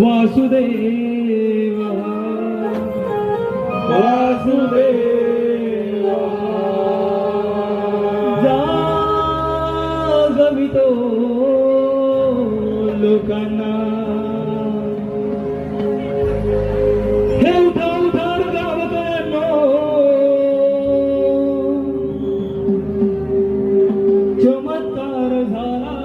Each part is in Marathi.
वासुदेव वासुदेव जागवितो लोकांना हे उठार गावकऱ्यांनो चमत्कार झाला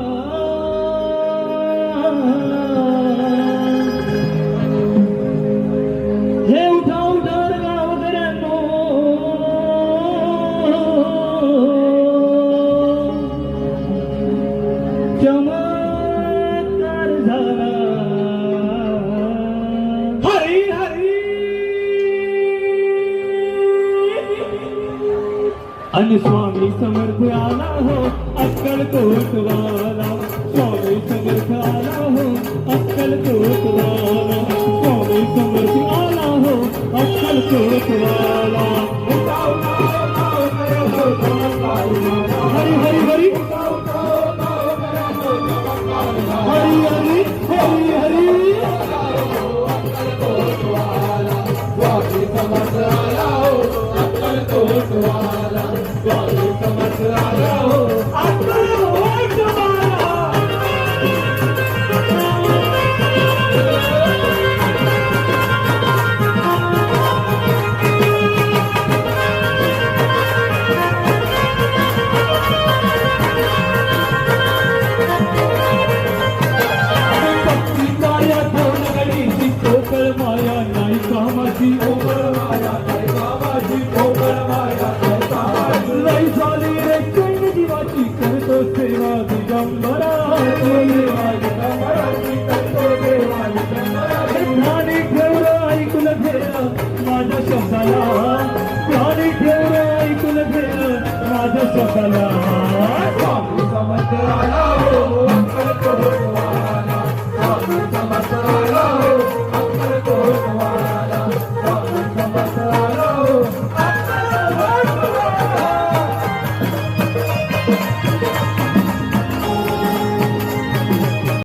हे उठार गावकऱ्यांनो चमत्कार झाला हरी हरी आणि स्वामी समर्थ आला हो अक्कलकोटवाला स्वामी समर्थ आला हो अक्कलकोटवाला स्वामी समर्थ आला हो अक्कलकोटवाला हरी हरी हरी हरी हरी हरी हरी स्वामी समर्थ आला हो अक्कलकोटवाला स्वामी समर्थ आला हो अक्कलकोटवाला माया नाही कामाची ओबळ माया नाही कामाची ओबळ माया नाही कामाची लई झाली रे कैन जीवाची करतो सेवा दिगंबरा देवाची करतो देवा दिगंबरा ध्यानी ठेवलं ऐकून घेणं माझ्या शब्दाला ध्यानी ठेवलं ऐकून घेणं माझ्या शब्दाला